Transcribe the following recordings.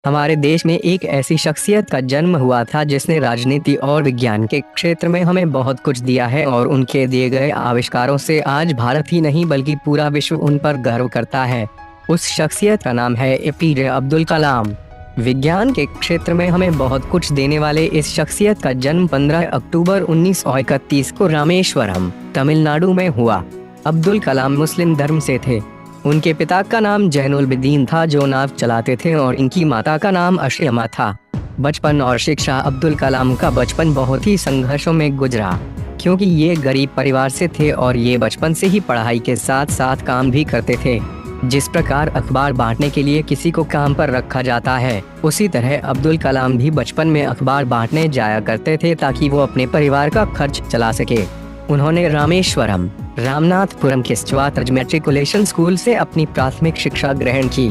हमारे देश में एक ऐसी शख्सियत का जन्म हुआ था जिसने राजनीति और विज्ञान के क्षेत्र में हमें बहुत कुछ दिया है और उनके दिए गए आविष्कारों से आज भारत ही नहीं बल्कि पूरा विश्व उन पर गर्व करता है। उस शख्सियत का नाम है एपीजे अब्दुल कलाम। विज्ञान के क्षेत्र में हमें बहुत कुछ देने वाले इस शख्सियत का जन्म 15 अक्टूबर 1931 को रामेश्वरम, तमिलनाडु में हुआ। अब्दुल कलाम मुस्लिम धर्म से थे। उनके पिता का नाम जैनुलबदीन था जो नाव चलाते थे और इनकी माता का नाम अशयमा था। बचपन और शिक्षा। अब्दुल कलाम का बचपन बहुत ही संघर्षों में गुजरा क्योंकि ये गरीब परिवार से थे और ये बचपन से ही पढ़ाई के साथ साथ काम भी करते थे। जिस प्रकार अखबार बांटने के लिए किसी को काम पर रखा जाता है, उसी तरह अब्दुल कलाम भी बचपन में अखबार बांटने जाया करते थे ताकि वो अपने परिवार का खर्च चला सके। उन्होंने रामेश्वरम, रामनाथपुरम के स्वात मैट्रिकुलेशन स्कूल से अपनी प्राथमिक शिक्षा ग्रहण की।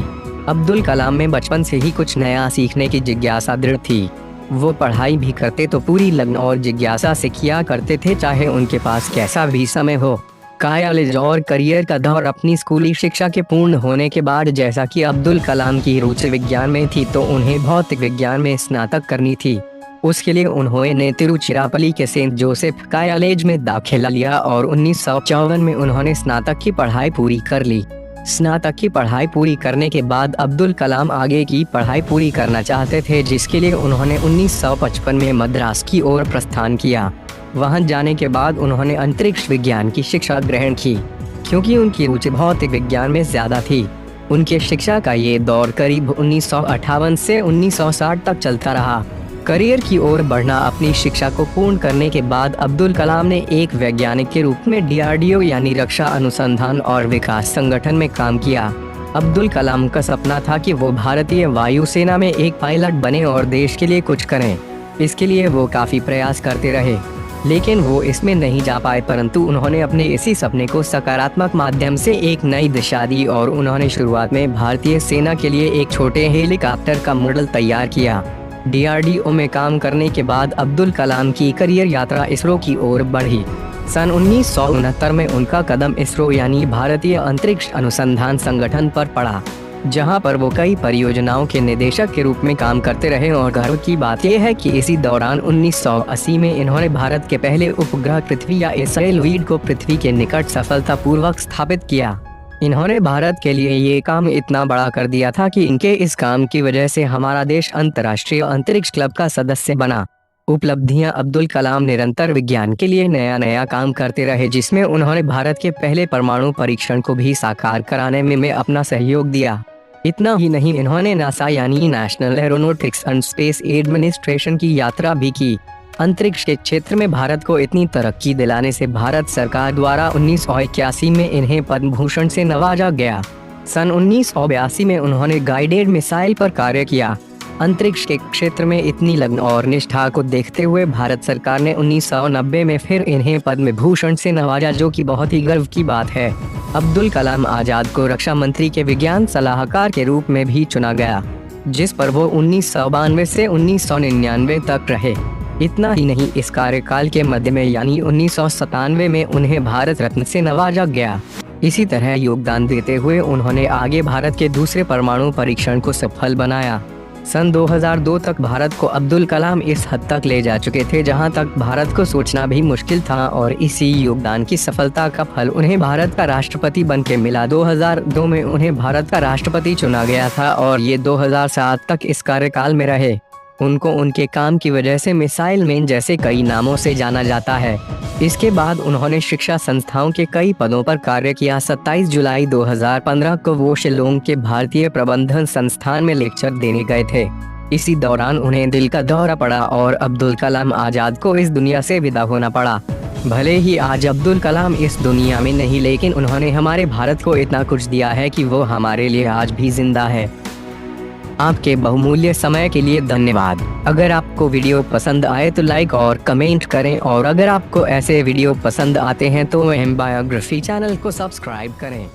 अब्दुल कलाम में बचपन से ही कुछ नया सीखने की जिज्ञासा दृढ़ थी। वो पढ़ाई भी करते तो पूरी लगन और जिज्ञासा से किया करते थे, चाहे उनके पास कैसा भी समय हो। कॉलेज और करियर का दौर। अपनी स्कूली शिक्षा के पूर्ण होने के बाद जैसा कि अब्दुल कलाम की रुचि विज्ञान में थी तो उन्हें भौतिक विज्ञान में स्नातक करनी थी। उसके लिए उन्होंने तिरुचिरापल्ली के सेंट जोसेफ कॉलेज में दाखिला लिया और 1954 में उन्होंने स्नातक की पढ़ाई पूरी कर ली। स्नातक की पढ़ाई पूरी करने के बाद अब्दुल कलाम आगे की पढ़ाई पूरी करना चाहते थे, जिसके लिए उन्होंने 1955 में मद्रास की ओर प्रस्थान किया। वहां जाने के बाद उन्होंने अंतरिक्ष विज्ञान की शिक्षा ग्रहण की क्योंकि उनकी रुचि भौतिक विज्ञान में ज्यादा थी। उनके शिक्षा का ये दौर करीब 1958 से 1960 तक चलता रहा। करियर की ओर बढ़ना। अपनी शिक्षा को पूर्ण करने के बाद अब्दुल कलाम ने एक वैज्ञानिक के रूप में डीआरडीओ यानी रक्षा अनुसंधान और विकास संगठन में काम किया। अब्दुल कलाम का सपना था कि वो भारतीय वायुसेना में एक पायलट बने और देश के लिए कुछ करें। इसके लिए वो काफी प्रयास करते रहे, लेकिन वो इसमें नहीं जा पाए, परंतु उन्होंने अपने इसी सपने को सकारात्मक माध्यम से एक नई दिशा दी और उन्होंने शुरुआत में भारतीय सेना के लिए एक छोटे हेलीकॉप्टर का मॉडल तैयार किया। डीआरडीओ में काम करने के बाद अब्दुल कलाम की करियर यात्रा इसरो की ओर बढ़ी। सन 1969 में उनका कदम इसरो यानी भारतीय अंतरिक्ष अनुसंधान संगठन पर पड़ा, जहां पर वो कई परियोजनाओं के निदेशक के रूप में काम करते रहे। और गर्व की बात यह है कि इसी दौरान 1980 में इन्होंने भारत के पहले उपग्रह पृथ्वी या SLV को पृथ्वी के निकट सफलतापूर्वक स्थापित किया। इन्होंने भारत के लिए ये काम इतना बड़ा कर दिया था कि इनके इस काम की वजह से हमारा देश अंतर्राष्ट्रीय अंतरिक्ष क्लब का सदस्य बना। उपलब्धियां। अब्दुल कलाम निरंतर विज्ञान के लिए नया नया काम करते रहे, जिसमें उन्होंने भारत के पहले परमाणु परीक्षण को भी साकार कराने में अपना सहयोग दिया। इतना ही नहीं, इन्होंने नासा यानी national aeronautics and space administration की यात्रा भी की। अंतरिक्ष के क्षेत्र में भारत को इतनी तरक्की दिलाने से भारत सरकार द्वारा 1981 में इन्हें पद्म भूषण से नवाजा गया। सन 1982 में उन्होंने गाइडेड मिसाइल पर कार्य किया। अंतरिक्ष के क्षेत्र में इतनी लगन और निष्ठा को देखते हुए भारत सरकार ने 1990 में फिर इन्हें पद्म भूषण से नवाजा, जो कि बहुत ही गर्व की बात है। अब्दुल कलाम आजाद को रक्षा मंत्री के विज्ञान सलाहकार के रूप में भी चुना गया, जिस पर वो 1992 से 1999 तक रहे। इतना ही नहीं, इस कार्यकाल के मध्य में यानी 1997 में उन्हें भारत रत्न से नवाजा गया। इसी तरह योगदान देते हुए उन्होंने आगे भारत के दूसरे परमाणु परीक्षण को सफल बनाया। सन 2002 तक भारत को अब्दुल कलाम इस हद तक ले जा चुके थे जहां तक भारत को सोचना भी मुश्किल था, और इसी योगदान की सफलता का फल उन्हें भारत का राष्ट्रपति बनके मिला। 2002 में उन्हें भारत का राष्ट्रपति चुना गया था और ये 2007 तक इस कार्यकाल में रहे। उनको उनके काम की वजह से मिसाइल मैन जैसे कई नामों से जाना जाता है। इसके बाद उन्होंने शिक्षा संस्थाओं के कई पदों पर कार्य किया। 27 जुलाई 2015 को वो शिलोंग के भारतीय प्रबंधन संस्थान में लेक्चर देने गए थे। इसी दौरान उन्हें दिल का दौरा पड़ा और अब्दुल कलाम आजाद को इस दुनिया से विदा होना पड़ा। भले ही आज अब्दुल कलाम इस दुनिया में नहीं, लेकिन उन्होंने हमारे भारत को इतना कुछ दिया है कि वो हमारे लिए आज भी जिंदा है। आपके बहुमूल्य समय के लिए धन्यवाद। अगर आपको वीडियो पसंद आए तो लाइक और कमेंट करें, और अगर आपको ऐसे वीडियो पसंद आते हैं तो एम बायोग्राफी चैनल को सब्सक्राइब करें।